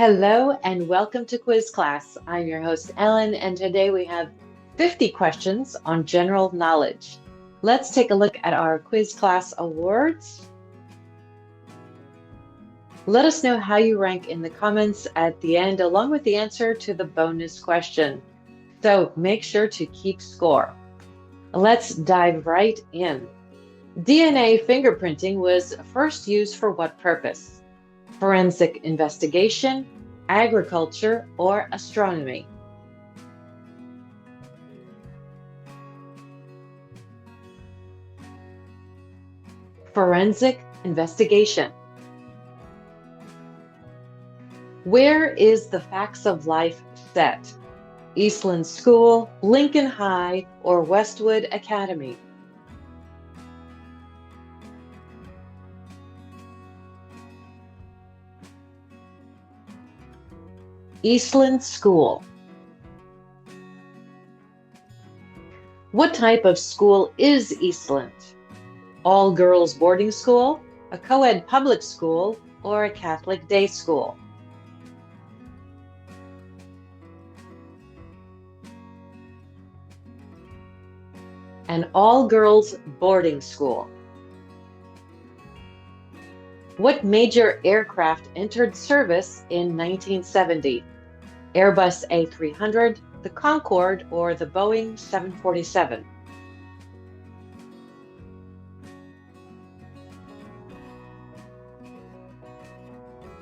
Hello and welcome to Quiz Class. I'm your host, Ellen, and today we have 50 questions on general knowledge. Let's take a look at our Quiz Class awards. Let us know how you rank in the comments at the end, along with the answer to the bonus question. So make sure to keep score. Let's dive right in. DNA fingerprinting was first used for what purpose? Forensic investigation, agriculture, or astronomy? Forensic investigation. Where is the Facts of Life set? Eastland School, Lincoln High, or Westwood Academy? Eastland School. What type of school is Eastland? All girls boarding school, a co-ed public school, or a Catholic day school? An all girls boarding school. What major aircraft entered service in 1970? Airbus A300, the Concorde, or the Boeing 747?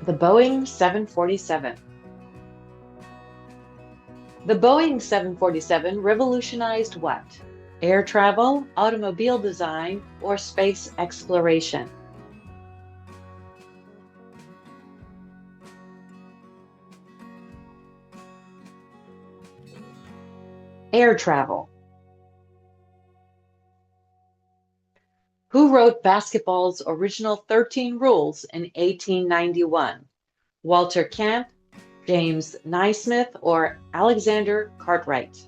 The Boeing 747. The Boeing 747 revolutionized what? Air travel, automobile design, or space exploration? Air travel. Who wrote basketball's original 13 rules in 1891? Walter Camp, James Naismith, or Alexander Cartwright?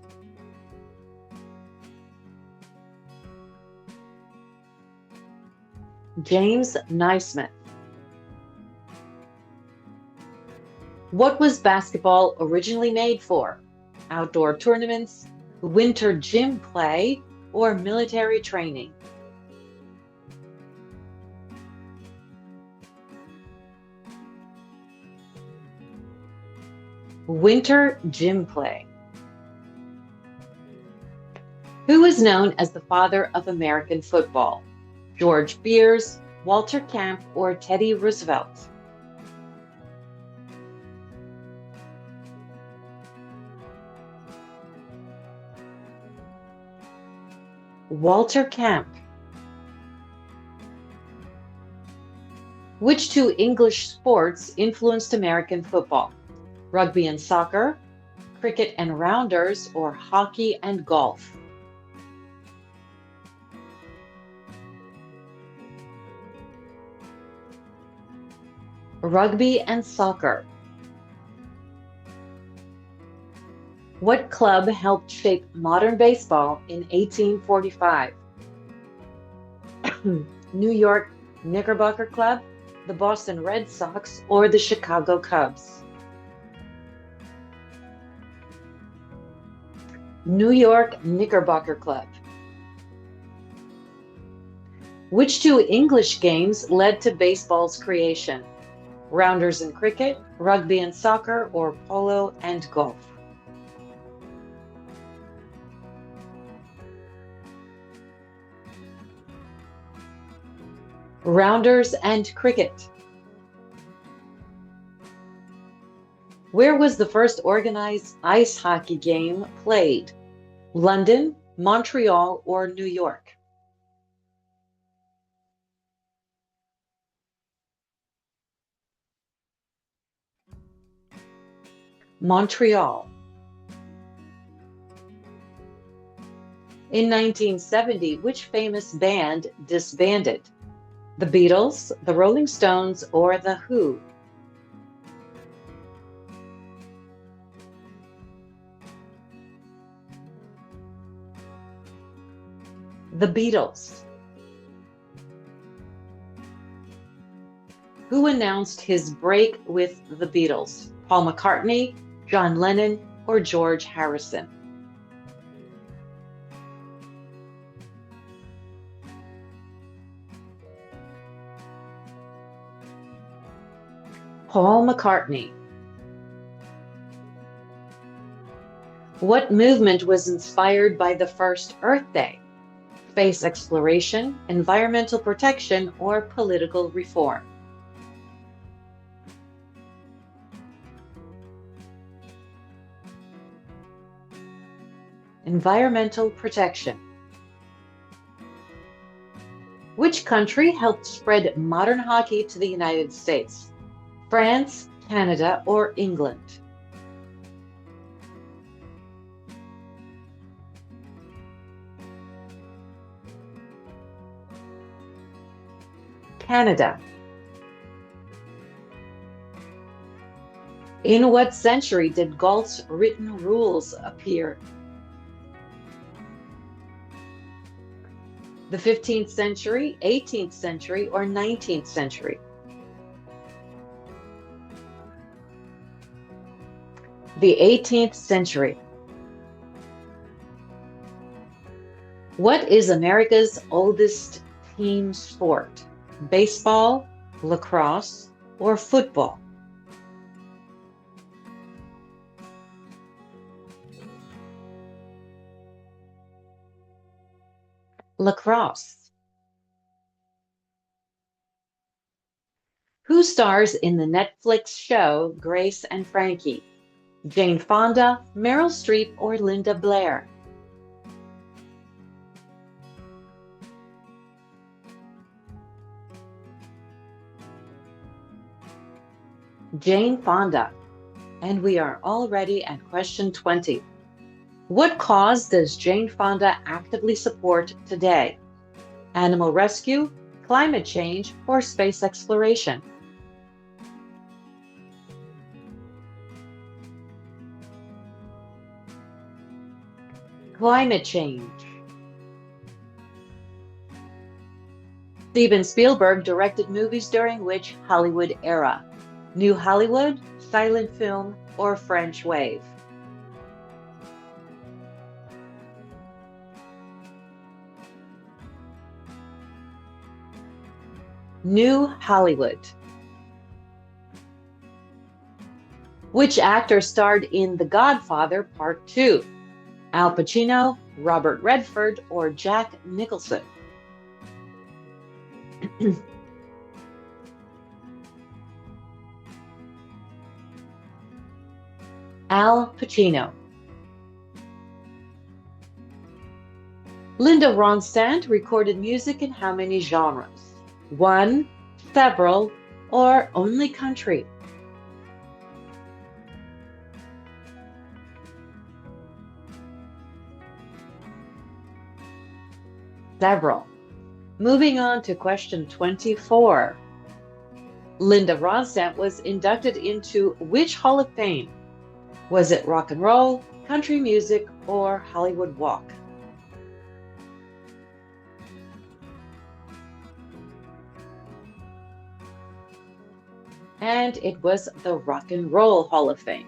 James Naismith. What was basketball originally made for? Outdoor tournaments, winter gym play, or military training? Winter gym play. Who is known as the father of American football? George Beers, Walter Camp, or Teddy Roosevelt? Walter Camp. Which two English sports influenced American football? Rugby and soccer, cricket and rounders, or hockey and golf? Rugby and soccer. What club helped shape modern baseball in 1845? New York Knickerbocker Club, the Boston Red Sox, or the Chicago Cubs? New York Knickerbocker Club. Which two English games led to baseball's creation? Rounders and cricket, rugby and soccer, or polo and golf? Rounders and cricket. Where was the first organized ice hockey game played? London, Montreal, or New York? Montreal. In 1970, which famous band disbanded? The Beatles, the Rolling Stones, or The Who? The Beatles. Who announced his break with the Beatles? Paul McCartney, John Lennon, or George Harrison? Paul McCartney. What movement was inspired by the first Earth Day? Space exploration, environmental protection, or political reform? Environmental protection. Which country helped spread modern hockey to the United States? France, Canada, or England? Canada. In what century did Galt's written rules appear? The 15th century, 18th century, or 19th century? The 18th century. What is America's oldest team sport? Baseball, lacrosse, or football? Lacrosse. Who stars in the Netflix show Grace and Frankie? Jane Fonda, Meryl Streep, or Linda Blair? Jane Fonda. And we are already at question 20. What cause does Jane Fonda actively support today? Animal rescue, climate change, or space exploration? Climate change. Steven Spielberg directed movies during which Hollywood era? New Hollywood, silent film, or French Wave? New Hollywood. Which actor starred in The Godfather Part 2? Al Pacino, Robert Redford, or Jack Nicholson? Al Pacino. Linda Ronstadt recorded music in how many genres? One, several, or only country? Several. Moving on to question 24. Linda Ronstadt was inducted into which Hall of Fame? Was it rock and roll, country music, or Hollywood Walk? And it was the Rock and Roll Hall of Fame.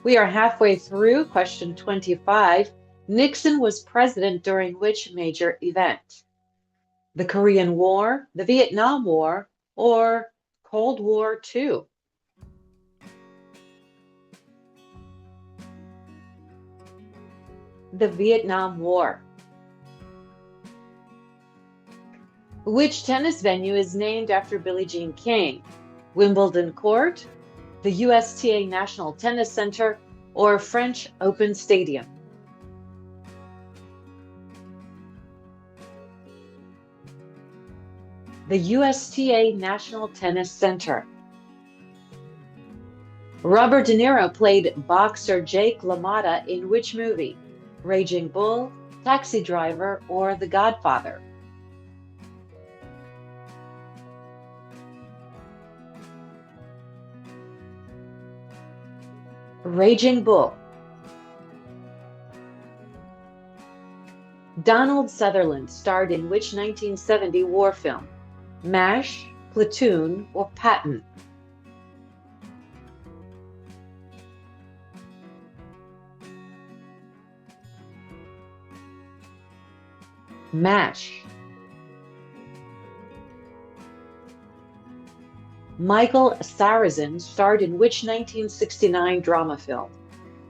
We are halfway through question 25. Nixon was president during which major event? The Korean War, the Vietnam War, or Cold War II? The Vietnam War. Which tennis venue is named after Billie Jean King? Wimbledon Court, the USTA National Tennis Center, or French Open Stadium? The USTA National Tennis Center. Robert De Niro played boxer Jake LaMotta in which movie? Raging Bull, Taxi Driver, or The Godfather? Raging Bull. Donald Sutherland starred in which 1970 war film? MASH, platoon, or patton? Mash. Michael Sarrazin starred in which 1969 drama film?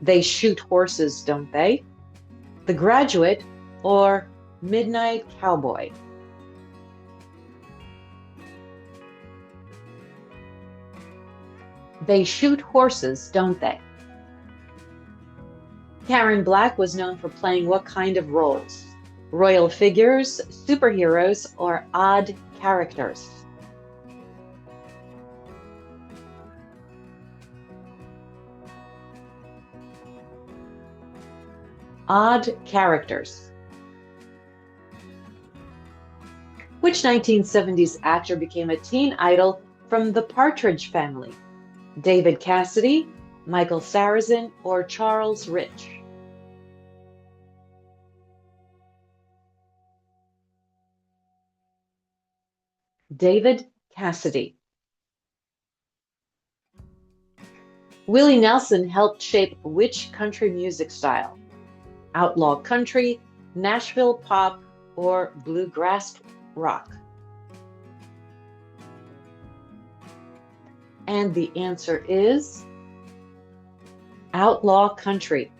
They Shoot Horses, Don't They? The Graduate or Midnight Cowboy? They Shoot Horses, Don't They? Karen Black was known for playing what kind of roles? Royal figures, superheroes, or odd characters? Odd characters. Which 1970s actor became a teen idol from the Partridge Family? David Cassidy, Michael Sarrazin, or Charles Rich? David Cassidy. Willie Nelson helped shape which country music style? Outlaw country, Nashville pop, or bluegrass rock? And the answer is outlaw country.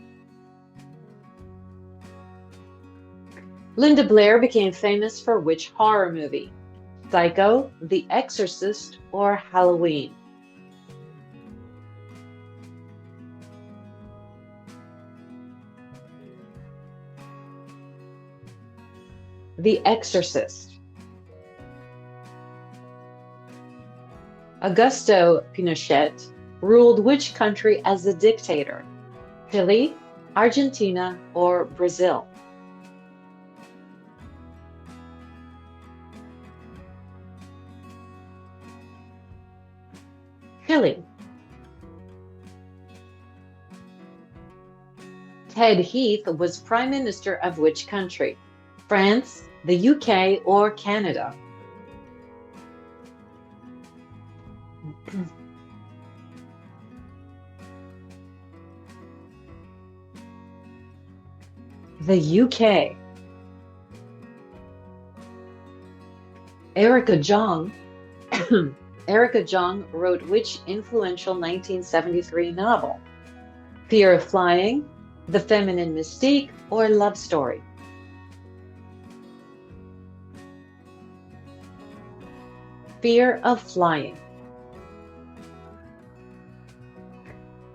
Linda Blair became famous for which horror movie? Psycho, The Exorcist, or Halloween? The Exorcist. Augusto Pinochet ruled which country as a dictator? Chile, Argentina, or Brazil? Chile. Ted Heath was Prime Minister of which country? France, the UK, or Canada? The UK. Erica Jong Erica Jong wrote which influential 1973 novel? Fear of Flying, The Feminine Mystique, or Love Story? Fear of Flying.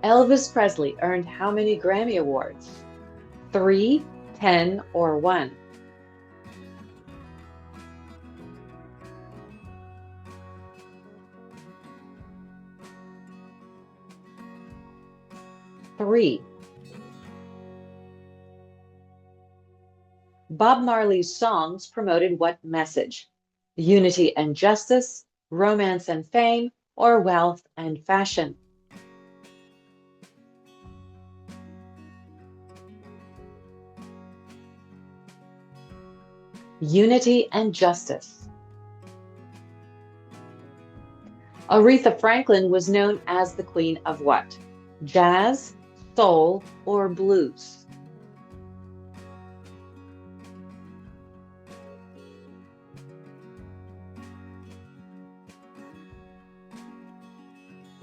Elvis Presley earned how many Grammy Awards? 3, 10, or 1? Three. Bob Marley's songs promoted what message? Unity and justice, romance and fame, or wealth and fashion? Unity and justice. Aretha Franklin was known as the Queen of what? Jazz, soul, or blues?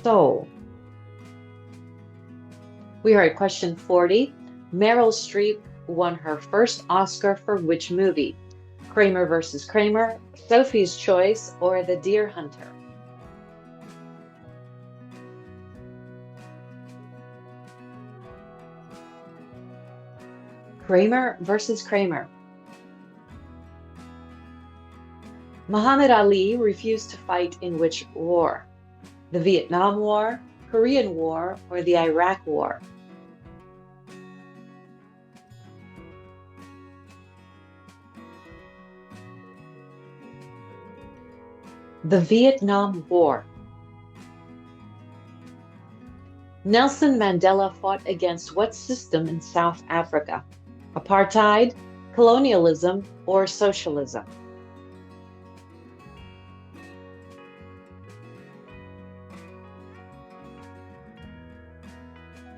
Soul. We are at question 40. Meryl Streep won her first Oscar for which movie? Kramer versus Kramer, Sophie's Choice, or The Deer Hunter? Kramer versus Kramer. Muhammad Ali refused to fight in which war? The Vietnam War, Korean War, or the Iraq War? The Vietnam War. Nelson Mandela fought against what system in South Africa? Apartheid, colonialism, or socialism?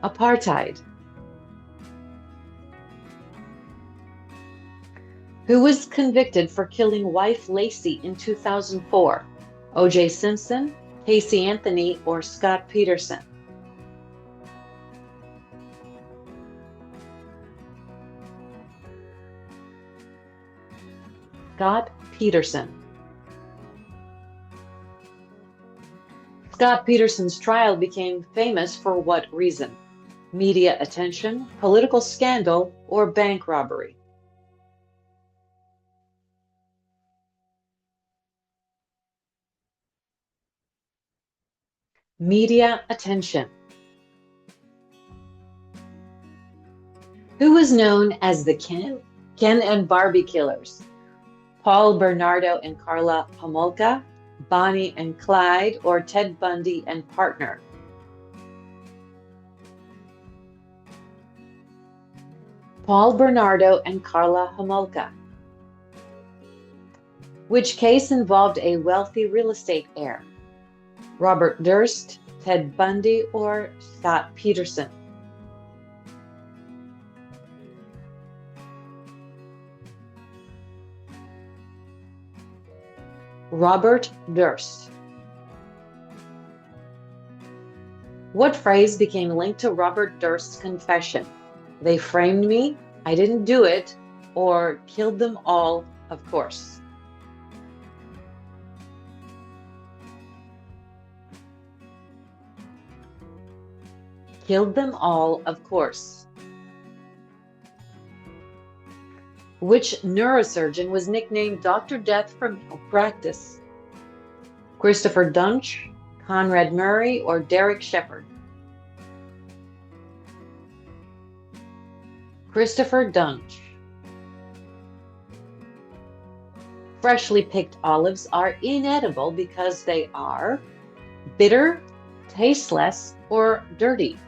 Apartheid. Who was convicted for killing wife Lacey in 2004? O.J. Simpson, Casey Anthony, or Scott Peterson? Scott Peterson. Scott Peterson's trial became famous for what reason? Media attention, political scandal, or bank robbery? Media attention. Who was known as the Ken and Barbie killers? Paul Bernardo and Carla Homolka, Bonnie and Clyde, or Ted Bundy and partner? Paul Bernardo and Carla Homolka. Which case involved a wealthy real estate heir? Robert Durst, Ted Bundy, or Scott Peterson? Robert Durst. What phrase became linked to Robert Durst's confession? They framed me, I didn't do it, or killed them all, of course? Killed them all, of course. Which neurosurgeon was nicknamed Dr. Death for malpractice? Christopher Dunch, Conrad Murray, or Derek Shepard? Christopher Dunch. Freshly picked olives are inedible because they are bitter, tasteless, or dirty?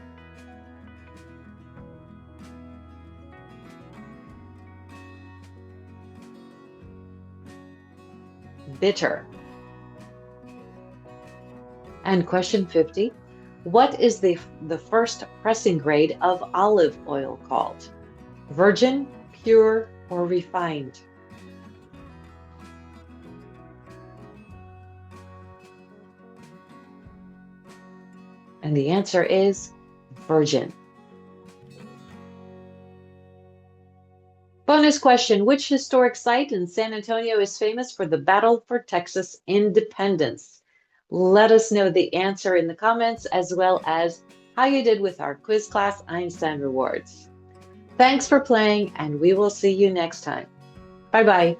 Bitter. And question 50, what is the first pressing grade of olive oil called? Virgin, pure, or refined? And the answer is virgin. Bonus question, which historic site in San Antonio is famous for the Battle for Texas Independence? Let us know the answer in the comments, as well as how you did with our quiz class Einstein rewards. Thanks for playing, and we will see you next time. Bye-bye.